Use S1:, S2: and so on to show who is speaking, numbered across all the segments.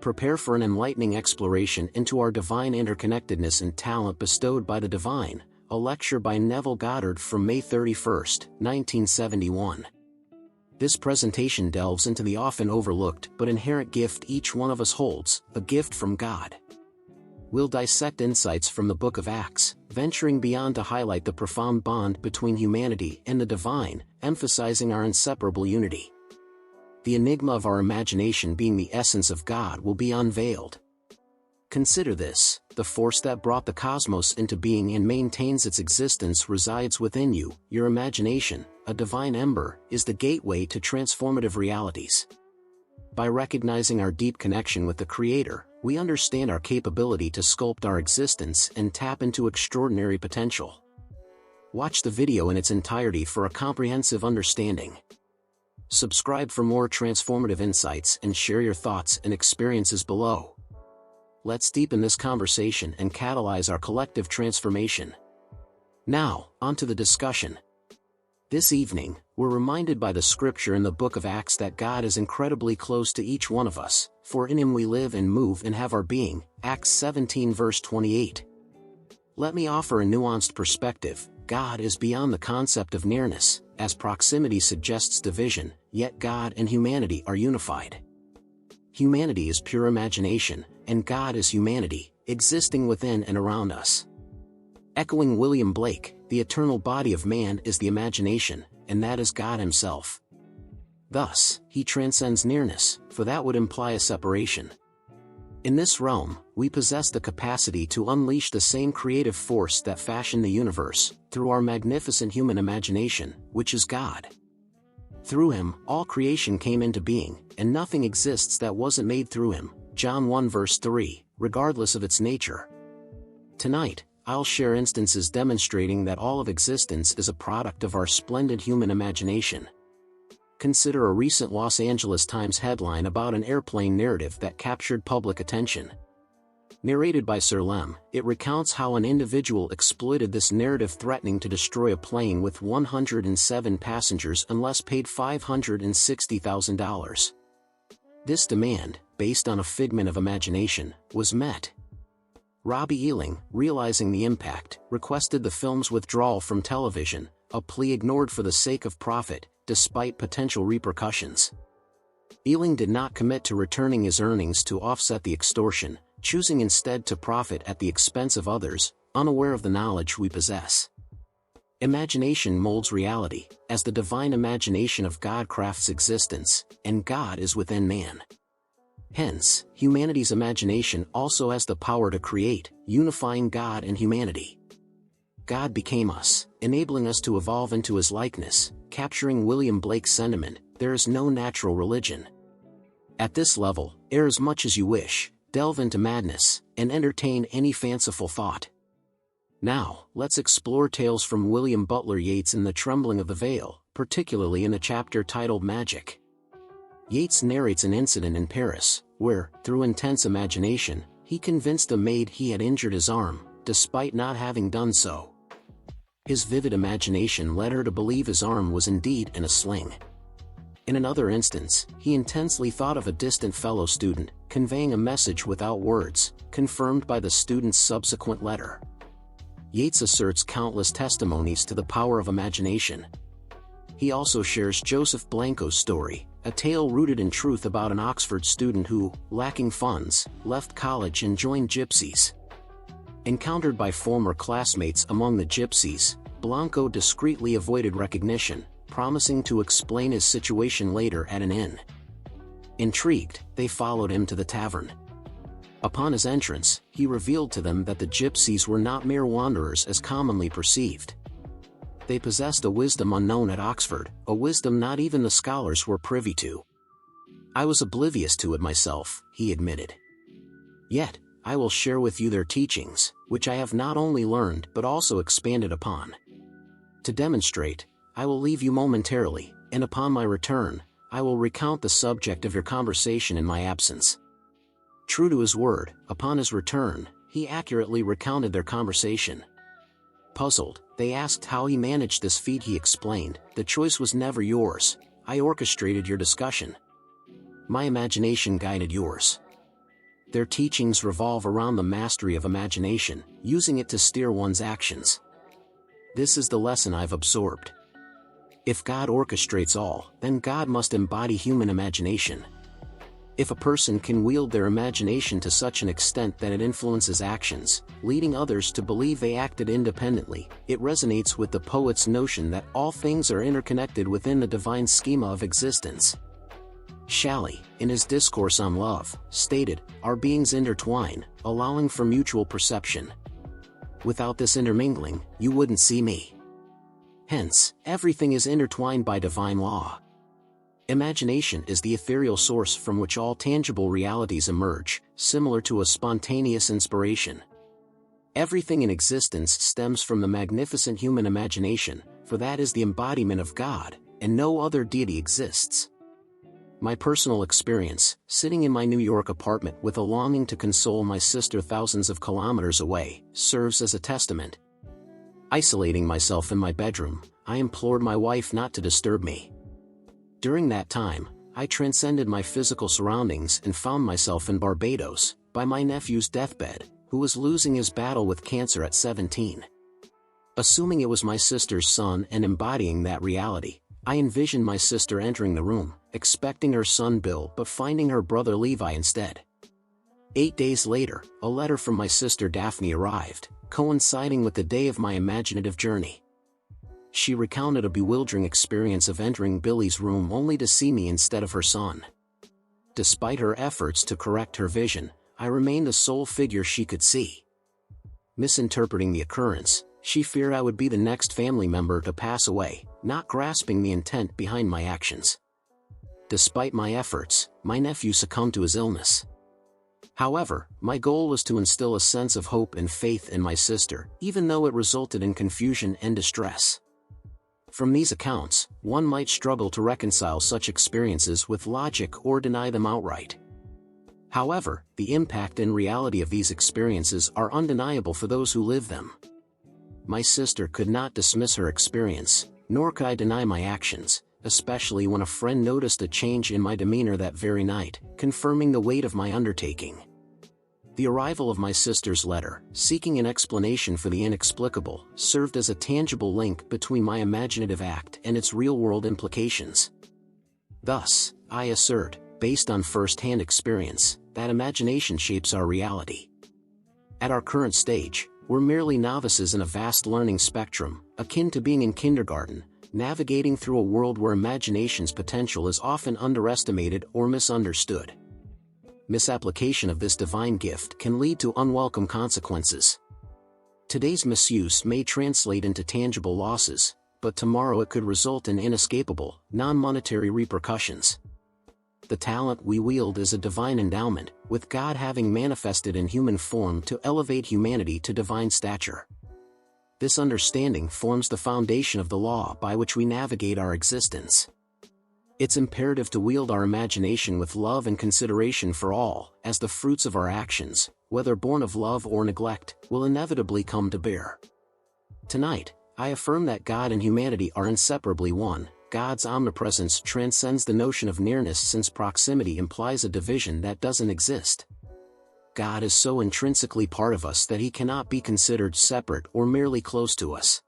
S1: Prepare for an enlightening exploration into our divine interconnectedness and talent bestowed by the divine, a lecture by Neville Goddard from May 31, 1971. This presentation delves into the often overlooked but inherent gift each one of us holds, a gift from God. We'll dissect insights from the Book of Acts, venturing beyond to highlight the profound bond between humanity and the divine, emphasizing our inseparable unity. The enigma of our imagination being the essence of God will be unveiled. Consider this: the force that brought the cosmos into being and maintains its existence resides within you. Your imagination, a divine ember, is the gateway to transformative realities. By recognizing our deep connection with the Creator, we understand our capability to sculpt our existence and tap into extraordinary potential. Watch the video in its entirety for a comprehensive understanding. Subscribe for more transformative insights and share your thoughts and experiences below. Let's deepen this conversation and catalyze our collective transformation. Now, onto the discussion. This evening, we're reminded by the scripture in the Book of Acts that God is incredibly close to each one of us, for in Him we live and move and have our being, Acts 17 verse 28. Let me offer a nuanced perspective. God is beyond the concept of nearness, as proximity suggests division, yet God and humanity are unified. Humanity is pure imagination, and God is humanity, existing within and around us. Echoing William Blake, the eternal body of man is the imagination, and that is God Himself. Thus, He transcends nearness, for that would imply a separation. In this realm, we possess the capacity to unleash the same creative force that fashioned the universe, through our magnificent human imagination, which is God. Through Him, all creation came into being, and nothing exists that wasn't made through Him, John 1 verse 3, regardless of its nature. Tonight, I'll share instances demonstrating that all of existence is a product of our splendid human imagination. Consider a recent Los Angeles Times headline about an airplane narrative that captured public attention. Narrated by Sir Lem, it recounts how an individual exploited this narrative, threatening to destroy a plane with 107 passengers unless paid $560,000. This demand, based on a figment of imagination, was met. Robbie Ealing, realizing the impact, requested the film's withdrawal from television, a plea ignored for the sake of profit, despite potential repercussions. Ealing did not commit to returning his earnings to offset the extortion, choosing instead to profit at the expense of others, unaware of the knowledge we possess. Imagination molds reality, as the divine imagination of God crafts existence, and God is within man. Hence, humanity's imagination also has the power to create, unifying God and humanity. God became us, enabling us to evolve into His likeness, capturing William Blake's sentiment, "There is no natural religion." At this level, err as much as you wish, delve into madness, and entertain any fanciful thought. Now, let's explore tales from William Butler Yeats in The Trembling of the Veil, particularly in the chapter titled Magic. Yeats narrates an incident in Paris, where, through intense imagination, he convinced a maid he had injured his arm, despite not having done so. His vivid imagination led her to believe his arm was indeed in a sling. In another instance, he intensely thought of a distant fellow student, conveying a message without words, confirmed by the student's subsequent letter. Yeats asserts countless testimonies to the power of imagination. He also shares Joseph Blanco's story, a tale rooted in truth about an Oxford student who, lacking funds, left college and joined gypsies. Encountered by former classmates among the gypsies, Blanco discreetly avoided recognition, promising to explain his situation later at an inn. Intrigued, they followed him to the tavern. Upon his entrance, he revealed to them that the gypsies were not mere wanderers as commonly perceived. They possessed a wisdom unknown at Oxford, a wisdom not even the scholars were privy to. "I was oblivious to it myself," he admitted. "Yet, I will share with you their teachings, which I have not only learned but also expanded upon. To demonstrate, I will leave you momentarily, and upon my return, I will recount the subject of your conversation in my absence." True to his word, upon his return, he accurately recounted their conversation. Puzzled, they asked how he managed this feat. He explained, "The choice was never yours. I orchestrated your discussion. My imagination guided yours." Their teachings revolve around the mastery of imagination, using it to steer one's actions. This is the lesson I've absorbed. If God orchestrates all, then God must embody human imagination. If a person can wield their imagination to such an extent that it influences actions, leading others to believe they acted independently, it resonates with the poet's notion that all things are interconnected within the divine schema of existence. Shelley, in his discourse on love, stated, "Our beings intertwine, allowing for mutual perception. Without this intermingling, you wouldn't see me." Hence, everything is intertwined by divine law. Imagination is the ethereal source from which all tangible realities emerge, similar to a spontaneous inspiration. Everything in existence stems from the magnificent human imagination, for that is the embodiment of God, and no other deity exists. My personal experience, sitting in my New York apartment with a longing to console my sister thousands of kilometers away, serves as a testament. Isolating myself in my bedroom, I implored my wife not to disturb me. During that time, I transcended my physical surroundings and found myself in Barbados, by my nephew's deathbed, who was losing his battle with cancer at 17. Assuming it was my sister's son and embodying that reality, I envisioned my sister entering the room, expecting her son Bill but finding her brother Levi instead. 8 days later, a letter from my sister Daphne arrived, coinciding with the day of my imaginative journey. She recounted a bewildering experience of entering Billy's room only to see me instead of her son. Despite her efforts to correct her vision, I remained the sole figure she could see. Misinterpreting the occurrence, she feared I would be the next family member to pass away, not grasping the intent behind my actions. Despite my efforts, my nephew succumbed to his illness. However, my goal was to instill a sense of hope and faith in my sister, even though it resulted in confusion and distress. From these accounts, one might struggle to reconcile such experiences with logic or deny them outright. However, the impact and reality of these experiences are undeniable for those who live them. My sister could not dismiss her experience, nor could I deny my actions, especially when a friend noticed a change in my demeanor that very night, confirming the weight of my undertaking. The arrival of my sister's letter, seeking an explanation for the inexplicable, served as a tangible link between my imaginative act and its real-world implications. Thus, I assert, based on first-hand experience, that imagination shapes our reality. At our current stage, we're merely novices in a vast learning spectrum, akin to being in kindergarten, navigating through a world where imagination's potential is often underestimated or misunderstood. Misapplication of this divine gift can lead to unwelcome consequences. Today's misuse may translate into tangible losses, but tomorrow it could result in inescapable, non-monetary repercussions. The talent we wield is a divine endowment, with God having manifested in human form to elevate humanity to divine stature. This understanding forms the foundation of the law by which we navigate our existence. It's imperative to wield our imagination with love and consideration for all, as the fruits of our actions, whether born of love or neglect, will inevitably come to bear. Tonight, I affirm that God and humanity are inseparably one. God's omnipresence transcends the notion of nearness, since proximity implies a division that doesn't exist. God is so intrinsically part of us that he cannot be considered separate or merely close to us.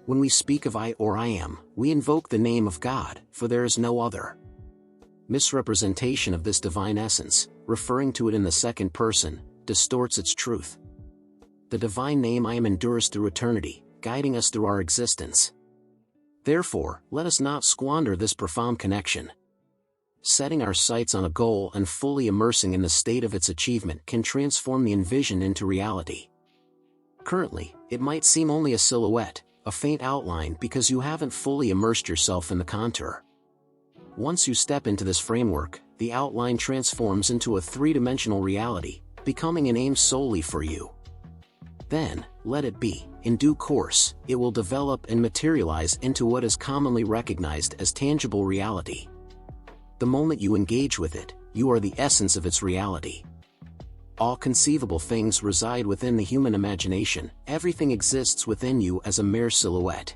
S1: When we speak of I or I am, we invoke the name of God, for there is no other. Misrepresentation of this divine essence, referring to it in the second person, distorts its truth. The divine name I am endures through eternity, guiding us through our existence. Therefore, let us not squander this profound connection. Setting our sights on a goal and fully immersing in the state of its achievement can transform the envisioned into reality. Currently, it might seem only a silhouette, a faint outline, because you haven't fully immersed yourself in the contour. Once you step into this framework, the outline transforms into a three-dimensional reality, becoming an aim solely for you. Then, let it be. In due course, it will develop and materialize into what is commonly recognized as tangible reality. The moment you engage with it, you are the essence of its reality. All conceivable things reside within the human imagination, everything exists within you as a mere silhouette.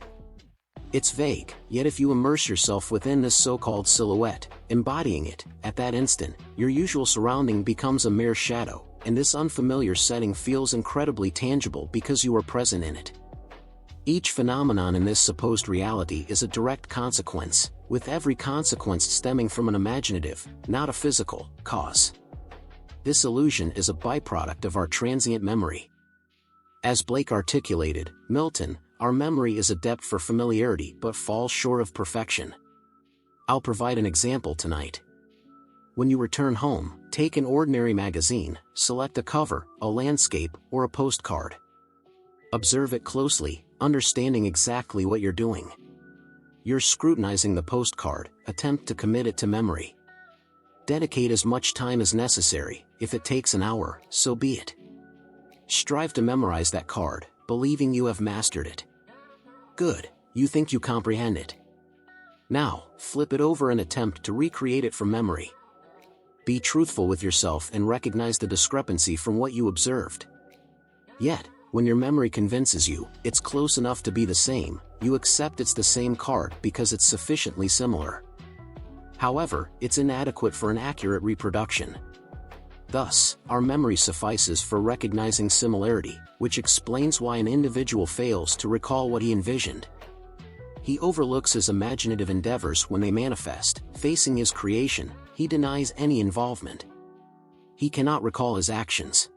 S1: It's vague, yet if you immerse yourself within this so-called silhouette, embodying it, at that instant, your usual surrounding becomes a mere shadow, and this unfamiliar setting feels incredibly tangible because you are present in it. Each phenomenon in this supposed reality is a direct consequence, with every consequence stemming from an imaginative, not a physical, cause. This illusion is a byproduct of our transient memory. As Blake articulated, Milton, our memory is adept for familiarity but falls short of perfection. I'll provide an example tonight. When you return home, take an ordinary magazine, select a cover, a landscape, or a postcard. Observe it closely, understanding exactly what you're doing. You're scrutinizing the postcard, attempt to commit it to memory. Dedicate as much time as necessary. If it takes an hour, so be it. Strive to memorize that card, believing you have mastered it. Good, you think you comprehend it. Now, flip it over and attempt to recreate it from memory. Be truthful with yourself and recognize the discrepancy from what you observed. Yet, when your memory convinces you it's close enough to be the same, you accept it's the same card because it's sufficiently similar. However, it's inadequate for an accurate reproduction. Thus, our memory suffices for recognizing similarity, which explains why an individual fails to recall what he envisioned. He overlooks his imaginative endeavors when they manifest. Facing his creation, he denies any involvement. He cannot recall his actions.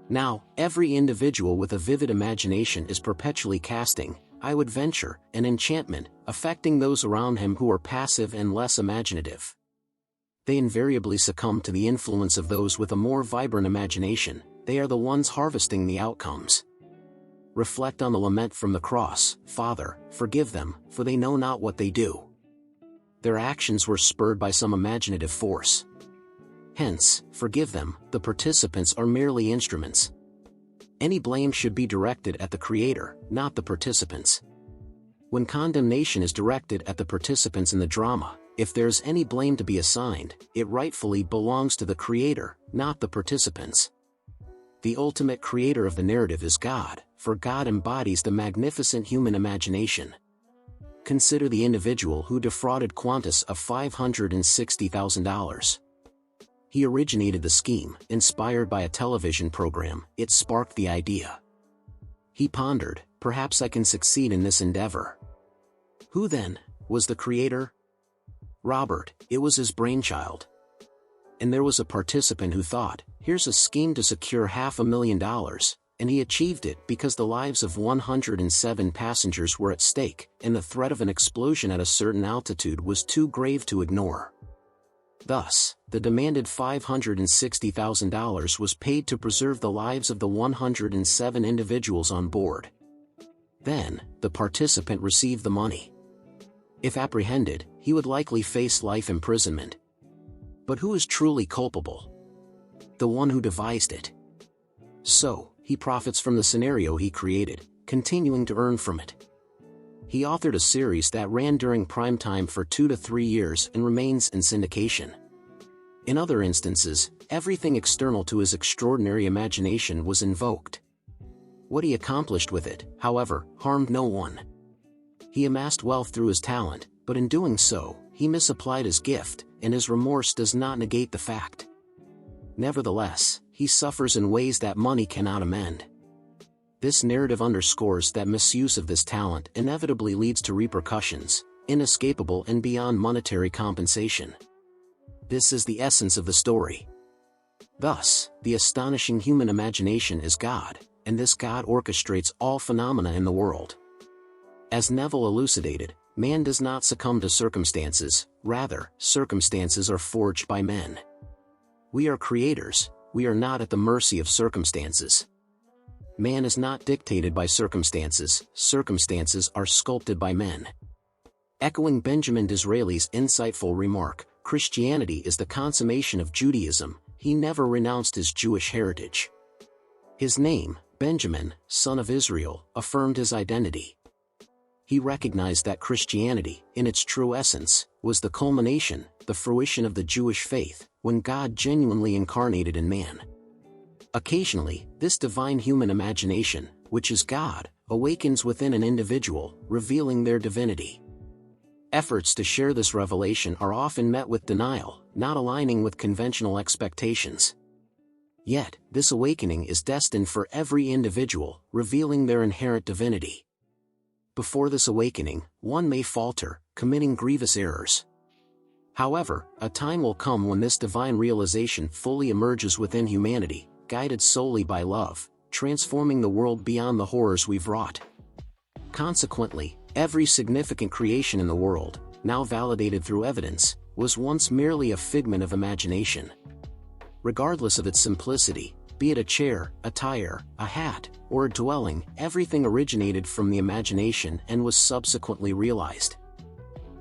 S1: Now, every individual with a vivid imagination is perpetually casting, I would venture, an enchantment, affecting those around him who are passive and less imaginative. They invariably succumb to the influence of those with a more vibrant imagination. They are the ones harvesting the outcomes. Reflect on the lament from the cross, Father, forgive them, for they know not what they do. Their actions were spurred by some imaginative force. Hence, forgive them, the participants are merely instruments. Any blame should be directed at the Creator, not the participants. When condemnation is directed at the participants in the drama, if there's any blame to be assigned, it rightfully belongs to the Creator, not the participants. The ultimate creator of the narrative is God, for God embodies the magnificent human imagination. Consider the individual who defrauded Qantas of $560,000. He originated the scheme, inspired by a television program. It sparked the idea. He pondered, perhaps I can succeed in this endeavor. Who then was the creator? Robert. It was his brainchild. And there was a participant who thought, here's a scheme to secure $500,000, and he achieved it because the lives of 107 passengers were at stake, and the threat of an explosion at a certain altitude was too grave to ignore. Thus, the demanded $560,000 was paid to preserve the lives of the 107 individuals on board. Then, the participant received the money. If apprehended, he would likely face life imprisonment. But who is truly culpable? The one who devised it. So, he profits from the scenario he created, continuing to earn from it. He authored a series that ran during prime time for 2 to 3 years and remains in syndication. In other instances, everything external to his extraordinary imagination was invoked. What he accomplished with it, however, harmed no one. He amassed wealth through his talent, but in doing so, he misapplied his gift, and his remorse does not negate the fact. Nevertheless, he suffers in ways that money cannot amend. This narrative underscores that misuse of this talent inevitably leads to repercussions, inescapable and beyond monetary compensation. This is the essence of the story. Thus, the astonishing human imagination is God, and this God orchestrates all phenomena in the world. As Neville elucidated, man does not succumb to circumstances, rather, circumstances are forged by men. We are creators, we are not at the mercy of circumstances. Man is not dictated by circumstances, circumstances are sculpted by men. Echoing Benjamin Disraeli's insightful remark, Christianity is the consummation of Judaism, he never renounced his Jewish heritage. His name, Benjamin, son of Israel, affirmed his identity. He recognized that Christianity, in its true essence, was the culmination, the fruition of the Jewish faith, when God genuinely incarnated in man. Occasionally, this divine human imagination, which is God, awakens within an individual, revealing their divinity. Efforts to share this revelation are often met with denial, not aligning with conventional expectations. Yet, this awakening is destined for every individual, revealing their inherent divinity. Before this awakening, one may falter, committing grievous errors. However, a time will come when this divine realization fully emerges within humanity, guided solely by love, transforming the world beyond the horrors we've wrought. Consequently, every significant creation in the world, now validated through evidence, was once merely a figment of imagination. Regardless of its simplicity, be it a chair, a tire, a hat, or a dwelling, everything originated from the imagination and was subsequently realized.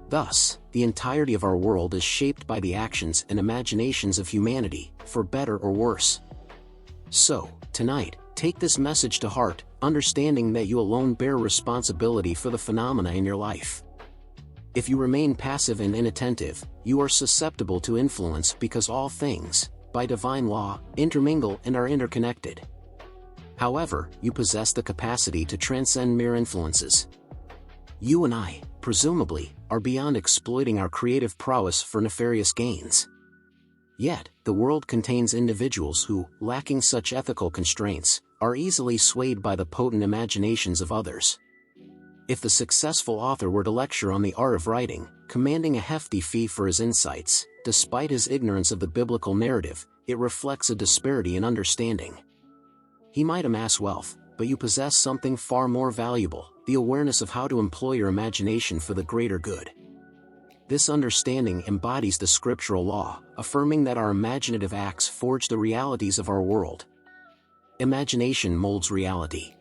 S1: Thus, the entirety of our world is shaped by the actions and imaginations of humanity, for better or worse. So, tonight, take this message to heart, understanding that you alone bear responsibility for the phenomena in your life. If you remain passive and inattentive, you are susceptible to influence because all things, by divine law, intermingle and are interconnected. However, you possess the capacity to transcend mere influences. You and I, presumably, are beyond exploiting our creative prowess for nefarious gains. Yet, the world contains individuals who, lacking such ethical constraints, are easily swayed by the potent imaginations of others. If the successful author were to lecture on the art of writing, commanding a hefty fee for his insights, despite his ignorance of the biblical narrative, it reflects a disparity in understanding. He might amass wealth, but you possess something far more valuable, the awareness of how to employ your imagination for the greater good. This understanding embodies the scriptural law, affirming that our imaginative acts forge the realities of our world. Imagination molds reality.